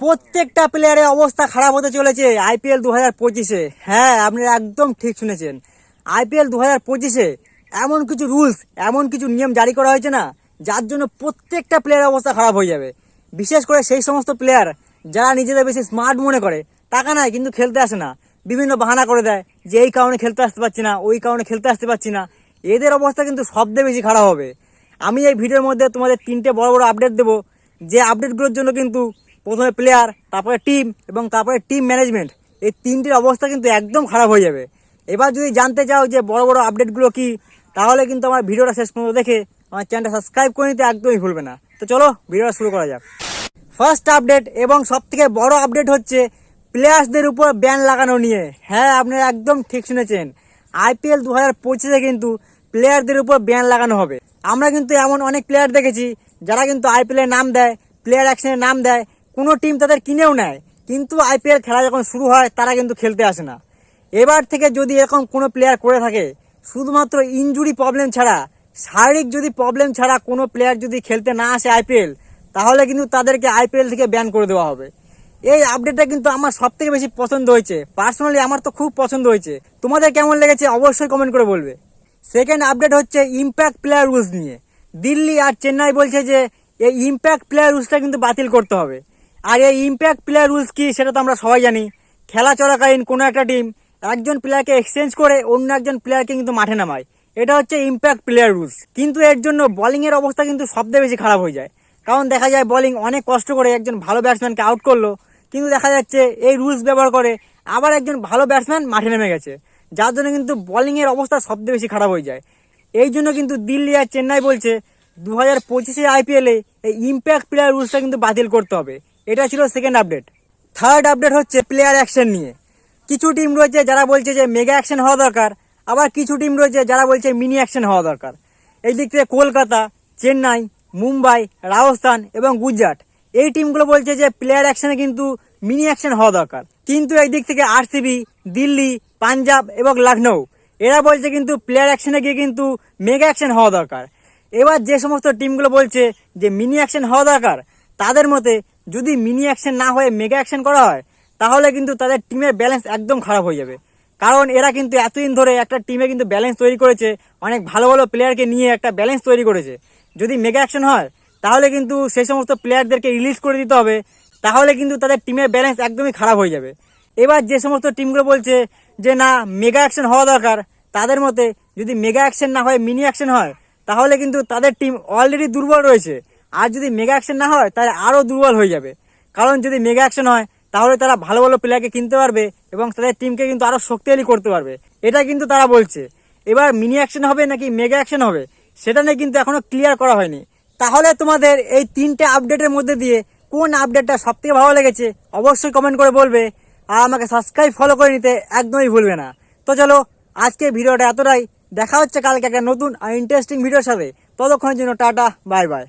প্রত্যেকটা প্লেয়ারের অবস্থা খারাপ হতে চলেছে আইপিএল 2025-এ। হ্যাঁ, আপনারা একদম ঠিক শুনেছেন। আইপিএল 2025-এ এমন কিছু রুলস, এমন কিছু নিয়ম জারি করা হয়েছে না, যার জন্য প্রত্যেকটা প্লেয়ারের অবস্থা খারাপ হয়ে যাবে। বিশেষ করে সেই সমস্ত প্লেয়ার যারা নিজেদের বেশি স্মার্ট মনে করে, টাকা নাই কিন্তু খেলতে আসে না, বিভিন্ন বাহানা করে দেয় যে এই কারণে খেলতে আসতে পারছি না, ওই কারণে খেলতে আসতে পারছি না। এদের অবস্থা কিন্তু সবচেয়ে বেশি খারাপ হবে। আমি এই ভিডিওর মধ্যে তোমাদের 3টে বড় বড় আপডেট দেবো, যে আপডেটগুলোর জন্য কিন্তু প্রথমে প্লেয়ার, তারপরে টিম এবং তারপরে টিম ম্যানেজমেন্ট, এই 3টির অবস্থা কিন্তু একদম খারাপ হয়ে যাবে। এবার যদি জানতে চাও যে বড় বড় আপডেটগুলো কি, তাহলে কিন্তু আমার ভিডিওটা শেষ পর্যন্ত দেখে আমার চ্যানেলটা সাবস্ক্রাইব করে নিতে একদমই ভুলবে না। তো চলো ভিডিওটা শুরু করা যাক। ফার্স্ট আপডেট এবং সবথেকে বড় আপডেট হচ্ছে প্লেয়ার্সদের উপর ব্যান লাগানো নিয়ে। হ্যাঁ, আপনারা একদম ঠিক শুনেছেন। আইপিএল 2025-এ কিন্তু প্লেয়ারদের উপর ব্যান লাগানো হবে। আমরা কিন্তু এমন অনেক প্লেয়ার দেখেছি যারা কিন্তু আইপিএলের নাম দেয়, প্লেয়ার অ্যাকশনের নাম দেয়, কোনো টিম তাদের কিনেও নেয়, কিন্তু আইপিএল খেলা যখন শুরু হয় তারা কিন্তু খেলতে আসে না। এবার থেকে যদি এরকম কোনো প্লেয়ার করে থাকে, শুধুমাত্র ইনজুরি প্রবলেম ছাড়া, শারীরিক যদি প্রবলেম ছাড়া কোনো প্লেয়ার যদি খেলতে না আসে আইপিএল, তাহলে কিন্তু তাদেরকে আইপিএল থেকে ব্যান করে দেওয়া হবে। এই আপডেটটা কিন্তু আমার সব থেকে বেশি পছন্দ হয়েছে। পার্সোনালি আমার তো খুব পছন্দ হয়েছে। তোমাদের কেমন লেগেছে অবশ্যই কমেন্ট করে বলবে। সেকেন্ড আপডেট হচ্ছে ইম্প্যাক্ট প্লেয়ার রুলস নিয়ে। দিল্লি আর চেন্নাই বলছে যে এই ইম্প্যাক্ট প্লেয়ার রুলসটা কিন্তু বাতিল করতে হবে। আর এই ইম্প্যাক্ট প্লেয়ার রুলস কি সেটা তো আমরা সবাই জানি। খেলা চলাকালীন কোনো একটা টিম একজন প্লেয়ারকে এক্সচেঞ্জ করে অন্য একজন প্লেয়ারকে কিন্তু মাঠে নামায়, এটা হচ্ছে ইম্প্যাক্ট প্লেয়ার রুলস। কিন্তু এর জন্য বোলিংয়ের অবস্থা কিন্তু সবচেয়ে বেশি খারাপ হয়ে যায়। কারণ দেখা যায় বোলিং অনেক কষ্ট করে একজন ভালো ব্যাটসম্যানকে আউট করলো, কিন্তু দেখা যাচ্ছে এই রুলস ব্যবহার করে আবার একজন ভালো ব্যাটসম্যান মাঠে নেমে গেছে, যার জন্য কিন্তু বোলিংয়ের অবস্থা সবচেয়ে বেশি খারাপ হয়ে যায়। এই জন্য কিন্তু দিল্লি আর চেন্নাই বলছে 2025-এর আইপিএলে এই ইম্প্যাক্ট প্লেয়ার রুলসটা কিন্তু বাতিল করতে হবে। এটা ছিল সেকেন্ড আপডেট। থার্ড আপডেট হচ্ছে প্লেয়ার অ্যাকশন নিয়ে। কিছু টিম রয়েছে যারা বলছে যে মেগা অ্যাকশন হওয়া দরকার, আবার কিছু টিম রয়েছে যারা বলছে মিনি অ্যাকশন হওয়া দরকার। এই দিক থেকে কলকাতা, চেন্নাই, মুম্বাই, রাজস্থান এবং গুজরাট, এই টিমগুলো বলছে যে প্লেয়ার অ্যাকশনে কিন্তু মিনি অ্যাকশন হওয়া দরকার। কিন্তু এই দিক থেকে আরসিবি, দিল্লি, পাঞ্জাব এবং লখনৌ, এরা বলছে কিন্তু প্লেয়ার অ্যাকশনে গিয়ে কিন্তু মেগা অ্যাকশন হওয়া দরকার। এবার যে সমস্ত টিমগুলো বলছে যে মিনি অ্যাকশন হওয়া দরকার, তাদের মতে যদি মিনি অ্যাকশন না হয়ে মেগা অ্যাকশন করা হয়, তাহলে কিন্তু তাদের টিমের ব্যালেন্স একদম খারাপ হয়ে যাবে। কারণ এরা কিন্তু এতদিন ধরে একটা টিমে কিন্তু ব্যালেন্স তৈরি করেছে, অনেক ভালো ভালো প্লেয়ারকে নিয়ে একটা ব্যালেন্স তৈরি করেছে। যদি মেগা অ্যাকশন হয়, তাহলে কিন্তু সেই সমস্ত প্লেয়ারদেরকে রিলিজ করে দিতে হবে, তাহলে কিন্তু তাদের টিমের ব্যালেন্স একদমই খারাপ হয়ে যাবে। এবার যে সমস্ত টিমগুলো বলছে যে না মেগা অ্যাকশন হওয়া দরকার, তাদের মতে যদি মেগা অ্যাকশন না হয় মিনি অ্যাকশন হয়, তাহলে কিন্তু তাদের টিম অলরেডি দুর্বল রয়েছে, আর যদি মেগা অ্যাকশন না হয় তাহলে আরও দুর্বল হয়ে যাবে। কারণ যদি মেগা অ্যাকশন হয়, তাহলে তারা ভালো ভালো প্লেয়ারকে কিনতে পারবে এবং তাদের টিমকে কিন্তু আরও শক্তিশালী করতে পারবে, এটা কিন্তু তারা বলছে। এবার মিনি অ্যাকশন হবে নাকি মেগা অ্যাকশন হবে, সেটা নিয়ে কিন্তু এখনো ক্লিয়ার করা হয়নি। তাহলে তোমাদের এই 3টে আপডেটের মধ্যে দিয়ে কোন আপডেটটা সব থেকে ভালো লেগেছে অবশ্যই কমেন্ট করে বলবে। আর আমাকে সাবস্ক্রাইব ফলো করে নিতে একদমই ভুলবে না। তো চলো আজকে ভিডিওটা এতটাই। দেখা হচ্ছে কালকে একটা নতুন আর ইন্টারেস্টিং ভিডিওর সাথে। ততক্ষণের জন্য টাটা, বাই বাই।